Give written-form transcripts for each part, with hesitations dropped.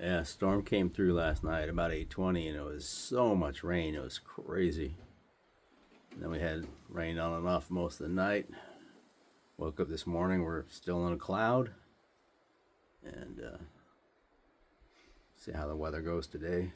Yeah, storm came through last night about 8:20, and it was so much rain. It was crazy. And then we had rain on and off most of the night. Woke up this morning, we're still in a cloud, and see how the weather goes today.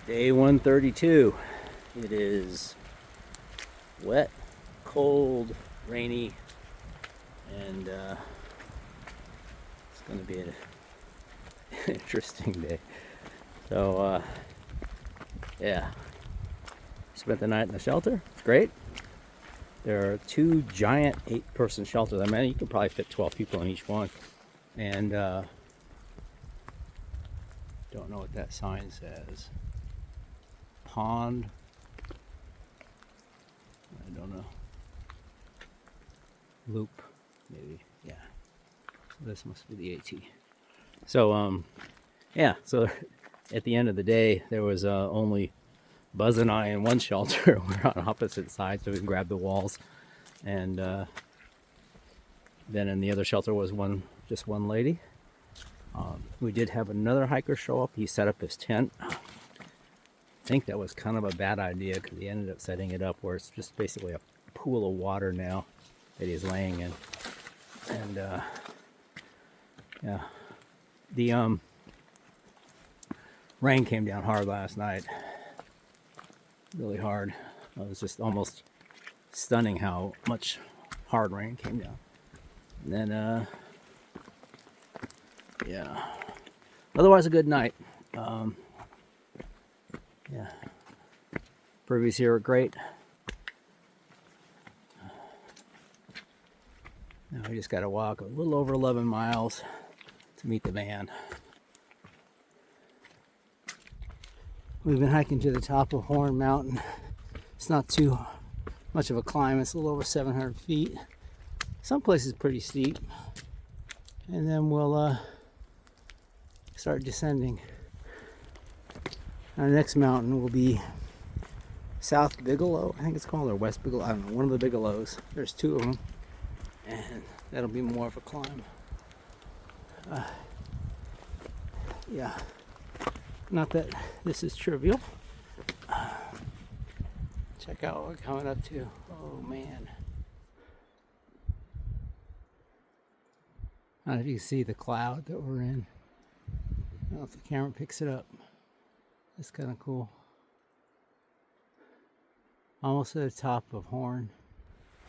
Day 132. It is wet, cold, rainy, and it's going to be an interesting day. So, yeah, spent the night in the shelter. It's great. There are two giant 8-person shelters. I mean, you could probably fit 12 people in each one. And don't know what that sign says. Pond. I don't know. Loop, maybe. Yeah. This must be the AT. So, yeah. So at the end of the day, there was only Buzz and I in one shelter. We're on opposite sides, so we can grab the walls. And then in the other shelter was just one lady. We did have another hiker show up. He set up his tent. I think that was kind of a bad idea because he ended up setting it up where it's just basically a pool of water now that he's laying in. And yeah, the rain came down hard last night, really hard. It was just almost stunning how much hard rain came down. And then yeah, otherwise a good night. Yeah, previews here are great. Now we just got to walk a little over 11 miles to meet the van. We've been hiking to the top of Horn Mountain. It's not too much of a climb. It's a little over 700 feet. Some places pretty steep. And then we'll start descending. Our next mountain will be South Bigelow, I think it's called, or West Bigelow. I don't know, one of the Bigelows. There's two of them, and that'll be more of a climb. Yeah, not that this is trivial. Check out what we're coming up to. Oh man. I don't know if you can see the cloud that we're in. I don't know if the camera picks it up. It's kind of cool. Almost at the top of Horn.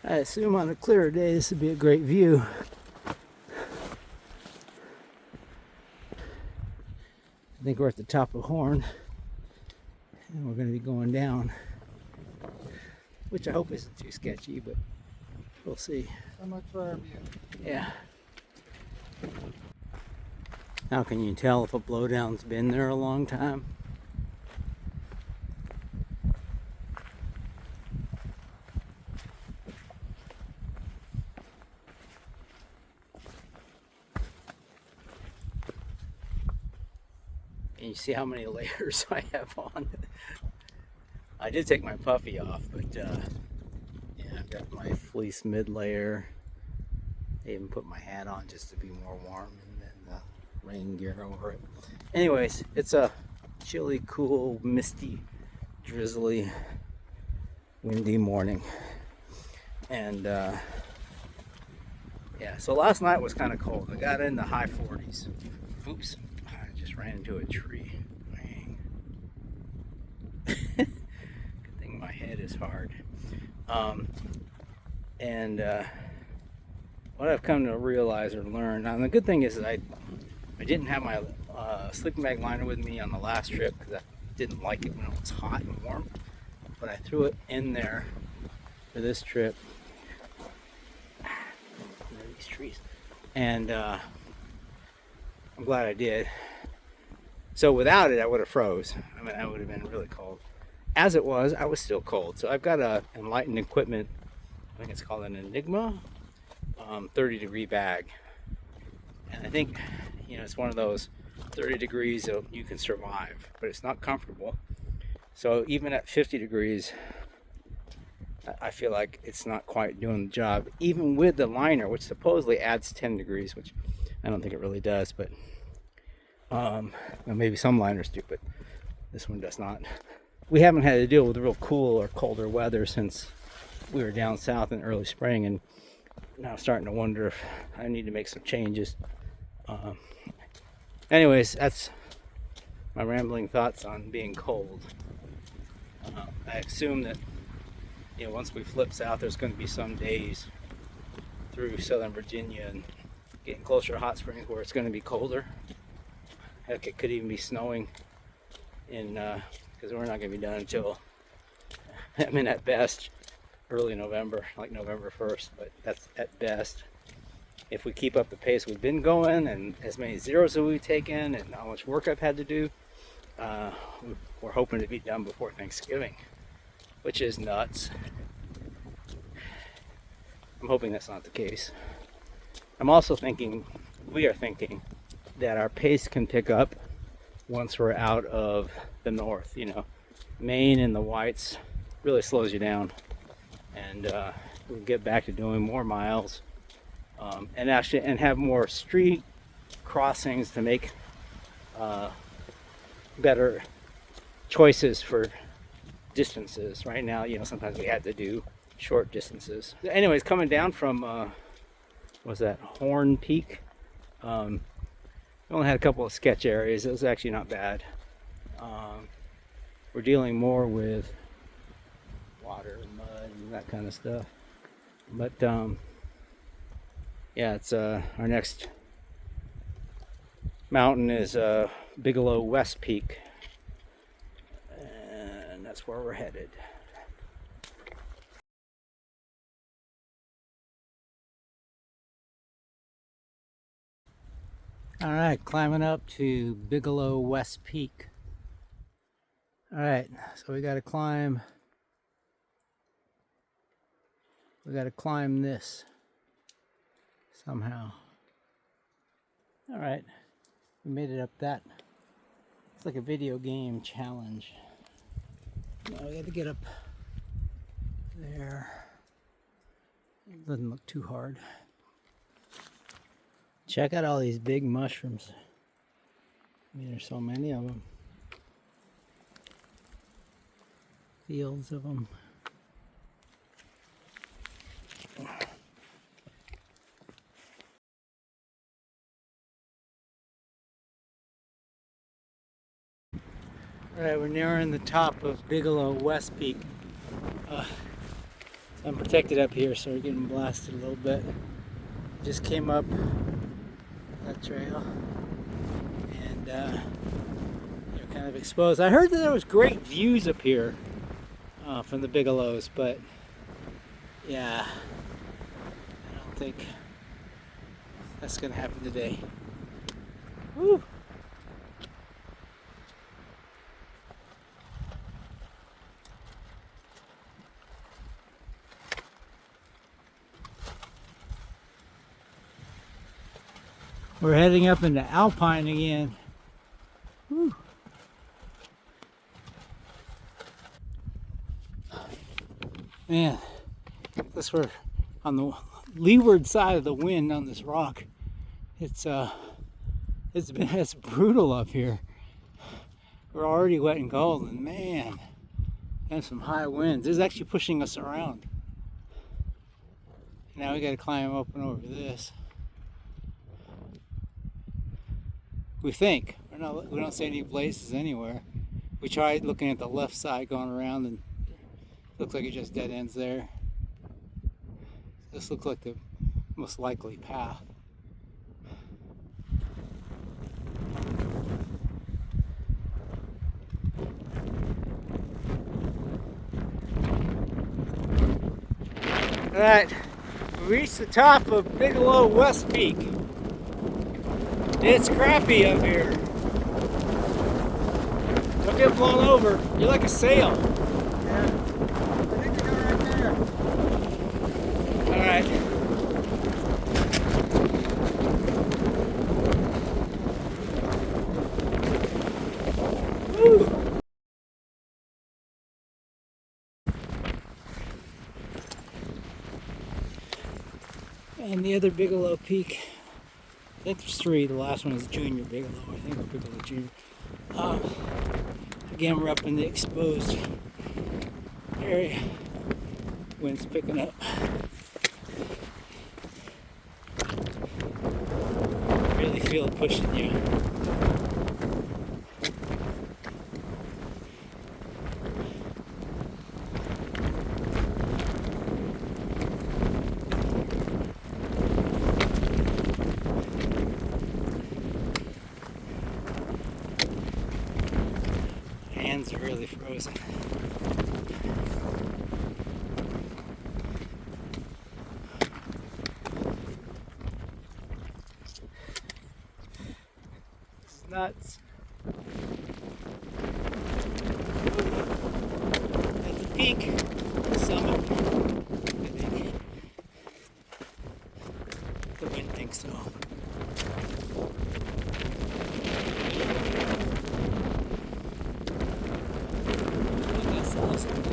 I assume on a clearer day this would be a great view. I think we're at the top of Horn, and we're going to be going down, which I hope isn't too sketchy, but we'll see. So much for our view. Yeah. How can you tell if a blowdown's been there a long time? And you see how many layers I have on. I did take my puffy off, but yeah, I've got my fleece mid layer. I even put my hat on just to be more warm, and then the rain gear over it. Anyways, it's a chilly, cool, misty, drizzly, windy morning. And yeah, Yeah, so last night was kind of cold. I got in the high 40s. Oops, I just ran into a tree. Dang. Good thing my head is hard. And what I've come to realize or learn, now the good thing is that I didn't have my sleeping bag liner with me on the last trip because I didn't like it when it was hot and warm. But I threw it in there for this trip. These trees. And I'm glad I did. So without it, I would have froze. I mean, I would have been really cold. As it was, I was still cold. So I've got a Enlightened Equipment, I think it's called an Enigma, 30-degree bag. And I think, you know, it's one of those 30 degrees that you can survive, but it's not comfortable. So even at 50 degrees, I feel like it's not quite doing the job. Even with the liner, which supposedly adds 10 degrees, which I don't think it really does, but well, maybe some liners do, but this one does not. We haven't had to deal with real cool or colder weather since we were down south in early spring, and now I'm starting to wonder if I need to make some changes. Anyways, that's my rambling thoughts on being cold. I assume that, you know, once we flip south, there's going to be some days through southern Virginia and getting closer to hot springs where it's going to be colder. Heck, it could even be snowing in because we're not going to be done until, I mean, at best early November, like November 1st, but that's at best. If we keep up the pace we've been going and as many zeros as we've taken and how much work I've had to do, we're hoping to be done before Thanksgiving, which is nuts. I'm hoping that's not the case. I'm also thinking, we are thinking, that our pace can pick up once we're out of the north. You know, Maine and the whites really slows you down, and we'll get back to doing more miles, and have more street crossings to make better choices for distances. Right now, you know, sometimes we had to do short distances. Anyways, coming down from was that Horn Peak, we only had a couple of sketch areas. It was actually not bad. We're dealing more with water and mud and that kind of stuff, but yeah, it's our next mountain is Bigelow West Peak, and that's where we're headed. All right, climbing up to Bigelow West Peak. All right, so we got to climb this somehow. All right, we made it up that. It's like a video game challenge. Now we got to get up there. It doesn't look too hard. Check out all these big mushrooms. I mean, there's so many of them. Fields of them. Alright, we're nearing the top of Bigelow West Peak. I'm protected up here, so we're getting blasted a little bit. Just came up that trail, and you're kind of exposed. I heard that there was great views up here from the Bigelows, but yeah, I don't think that's gonna happen today. Woo. We're heading up into Alpine again. Whew. Man, this we're on the leeward side of the wind on this rock. It's brutal up here. We're already wet and cold, and man, and some high winds. This is actually pushing us around. Now we got to climb up and over this. We think we don't see any places anywhere. We tried looking at the left side going around, and looks like it just dead ends there. This looks like the most likely path. All right, we reached the top of Bigelow West Peak. It's crappy up here. Don't get blown over. You're like a sail. Yeah. I think we go right there. All right. Woo. And the other Bigelow Peak, I think there's three. The last one is Junior Bigelow. I think it's Bigelow Junior. Again, we're up in the exposed area. Wind's picking up. Really feel it pushing you. Hands are really frozen. This is nuts. At the peak, the summit, I think. The wind thinks so. That's awesome.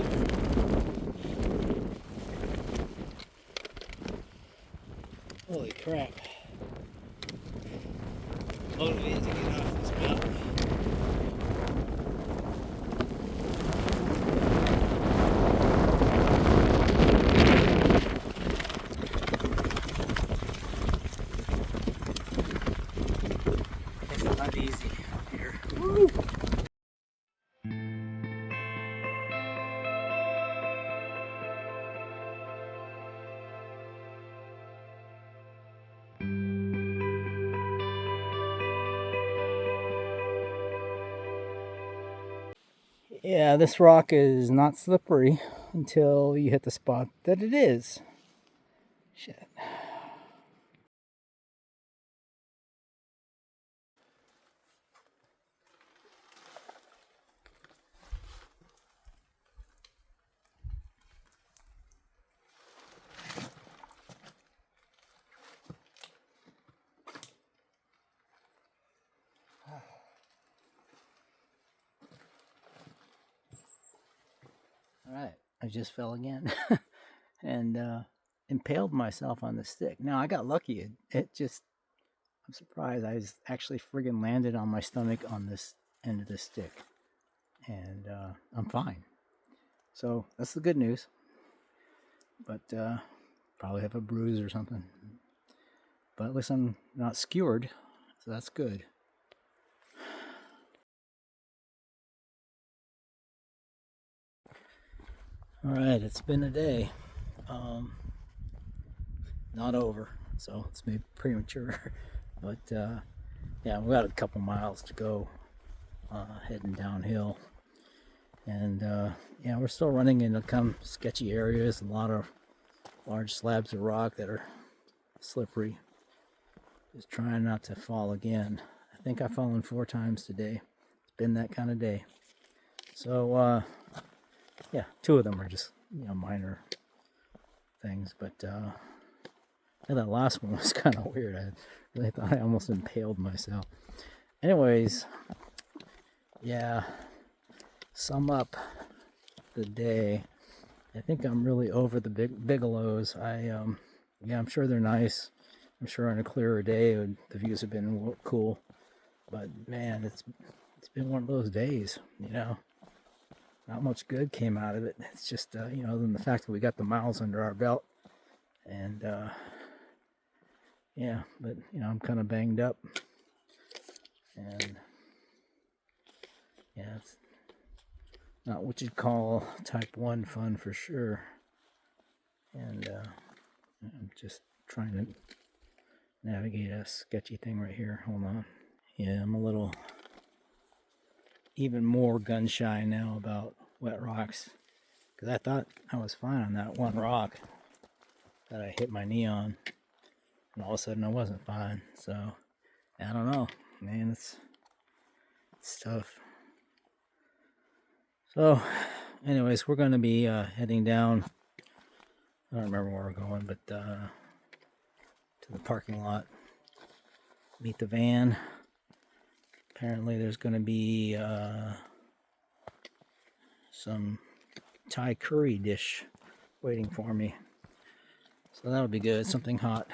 Holy crap. Motivated to get off this mountain. It's not easy here. Woo! Yeah, this rock is not slippery until you hit the spot that it is. Shit. All right, I just fell again and impaled myself on the stick. Now I got lucky. It just, I'm surprised. I was actually friggin' landed on my stomach on this end of the stick, and I'm fine. So that's the good news. But probably have a bruise or something. But at least I'm not skewered, so that's good. All right, it's been a day. Not over, so it's maybe premature. But yeah, we got a couple miles to go, heading downhill. And yeah, we're still running into some sketchy areas, a lot of large slabs of rock that are slippery. Just trying not to fall again. I think I've fallen 4 times today. It's been that kind of day. So yeah, 2 of them are just, minor things, but yeah, that last one was kind of weird. I really thought I almost impaled myself. Anyways, yeah, sum up the day. I think I'm really over the Bigelows. Yeah, I'm sure they're nice. I'm sure on a clearer day the views have been cool, but man, it's been one of those days. Not much good came out of it. It's just other than the fact that we got the miles under our belt, And yeah, but I'm kind of banged up, and yeah, it's not what you'd call type 1 fun for sure. And I'm just trying to navigate a sketchy thing right here. Hold on. Yeah, I'm a little even more gun shy now about wet rocks, because I thought I was fine on that one rock that I hit my knee on, and all of a sudden I wasn't fine. So I don't know, man. It's tough. So anyways, we're going to be heading down. I don't remember where we're going, but to the parking lot, meet the van. Apparently there's going to be some Thai curry dish waiting for me, so that'll be good, something hot.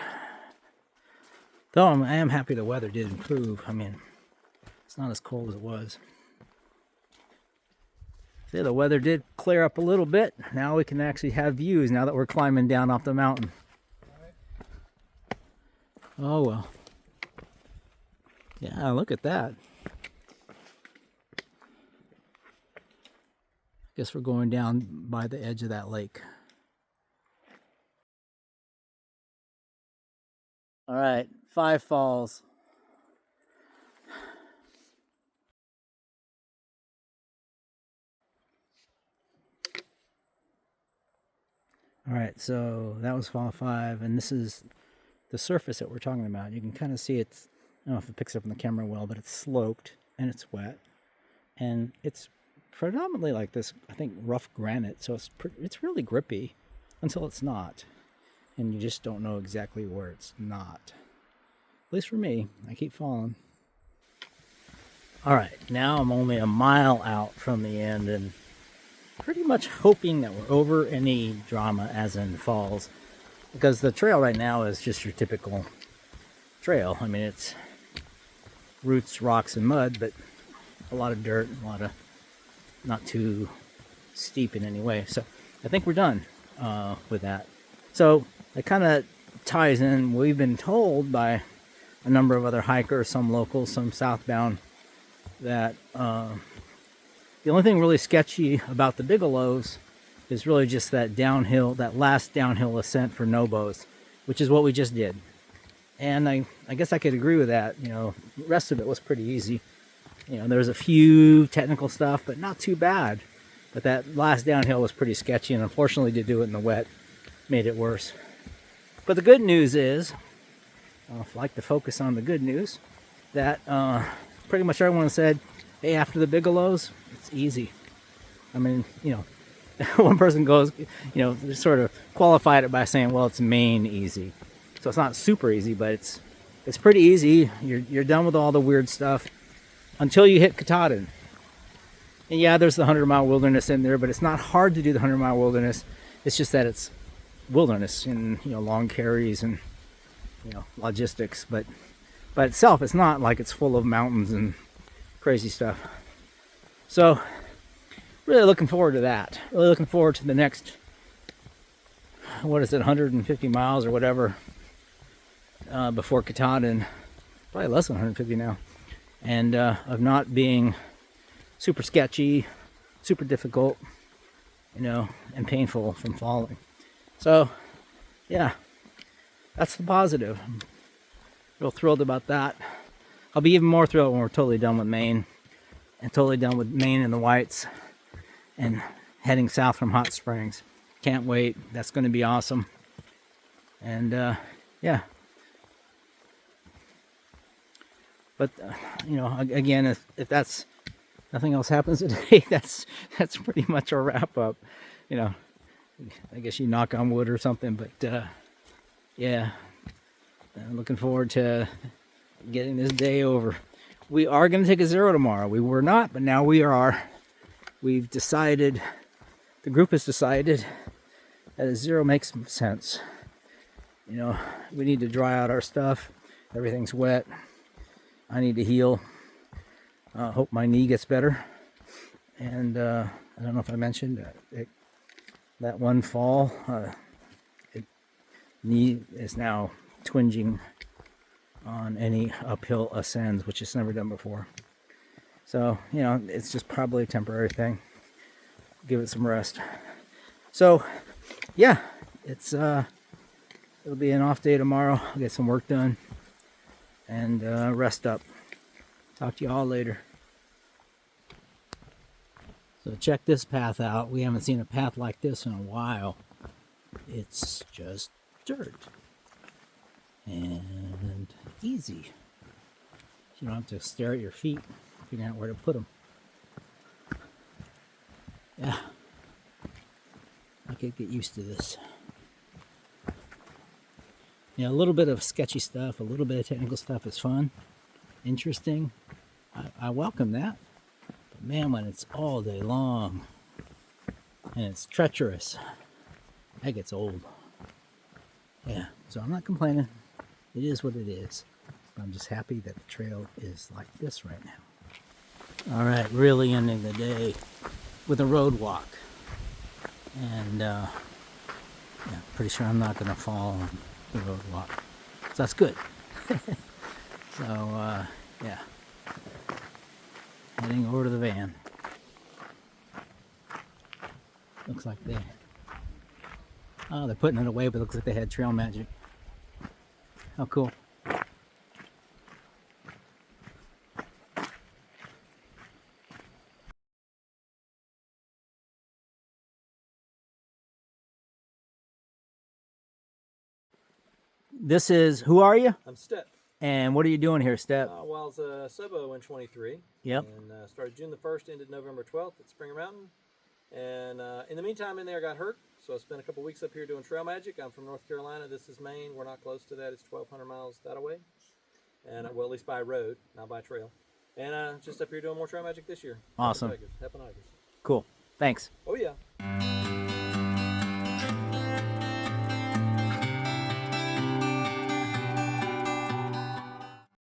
Though I am happy the weather did improve. I mean, it's not as cold as it was. See, the weather did clear up a little bit. Now we can actually have views now that we're climbing down off the mountain. Oh well. Yeah, look at that. Guess we're going down by the edge of that lake. All right, 5 falls. All right, so that was fall 5, and this is the surface that we're talking about. You can kind of see it's, I don't know if it picks up on the camera well, but it's sloped and it's wet, and it's predominantly like this, I think, rough granite. So it's really grippy until it's not, and you just don't know exactly where it's not. At least for me, I keep falling. All right, now I'm only a mile out from the end, and pretty much hoping that we're over any drama as in falls, because the trail right now is just your typical trail. I mean, it's roots, rocks, and mud, but a lot of dirt, a lot of not too steep in any way. So I think we're done with that. So it kind of ties in. We've been told by a number of other hikers, some locals, some southbound, that the only thing really sketchy about the Bigelows is really just that downhill, that last downhill ascent for Nobos, which is what we just did. And I guess I could agree with that. The rest of it was pretty easy. There's a few technical stuff, but not too bad. But that last downhill was pretty sketchy, and unfortunately to do it in the wet made it worse. But the good news is, I like to focus on the good news, that pretty much everyone said, hey, after the Bigelows, it's easy. I mean, one person goes, sort of qualified it by saying, well, it's main easy. So it's not super easy, but it's pretty easy. You're done with all the weird stuff until you hit Katahdin. And yeah, there's the 100-mile wilderness in there, but it's not hard to do the 100-mile wilderness. It's just that it's wilderness and, long carries and, logistics. But by itself, it's not like it's full of mountains and crazy stuff. So really looking forward to that. Really looking forward to the next, 150 miles or whatever before Katahdin. Probably less than 150 now. And of not being super sketchy, super difficult, and painful from falling. So, yeah, that's the positive. I'm real thrilled about that. I'll be even more thrilled when we're totally done with Maine, and totally done with Maine and the Whites, and heading south from Hot Springs. Can't wait. That's going to be awesome. And yeah. But again, if that's nothing else happens today, that's pretty much our wrap up. I guess you knock on wood or something. But yeah, I'm looking forward to getting this day over. We are going to take a zero tomorrow. We were not, but now we are. We've decided, the group has decided that a zero makes sense. We need to dry out our stuff. Everything's wet. I need to heal. Hope my knee gets better. And I don't know if I mentioned that one fall, it knee is now twinging on any uphill ascends, which it's never done before. So, you know, it's just probably a temporary thing. Give it some rest. So, yeah, it'll be an off day tomorrow. I'll get some work done and rest up. Talk to you all later. So check this path out. We haven't seen a path like this in a while. It's just dirt and easy. You don't have to stare at your feet, figuring out where to put them. Yeah, I could get used to this. Yeah, a little bit of sketchy stuff, a little bit of technical stuff is fun, interesting. I welcome that. But man, when it's all day long and it's treacherous, that gets old. Yeah, so I'm not complaining. It is what it is. I'm just happy that the trail is like this right now. All right, really ending the day with a road walk. And yeah, pretty sure I'm not going to fall on the road walk. So that's good. So, yeah. Heading over to the van. Looks like they're putting it away, but it looks like they had trail magic. How cool. This is, who are you? I'm Step. And what are you doing here, Step? Well, I was a Subo in 23. Yep. And started June the 1st, ended November 12th at Springer Mountain. And in the meantime, in there, I got hurt. So I spent a couple weeks up here doing trail magic. I'm from North Carolina. This is Maine. We're not close to that. It's 1,200 miles that away. And well, at least by road, not by trail. And just up here doing more trail magic this year. Awesome. Helping others. Cool. Thanks. Oh, yeah.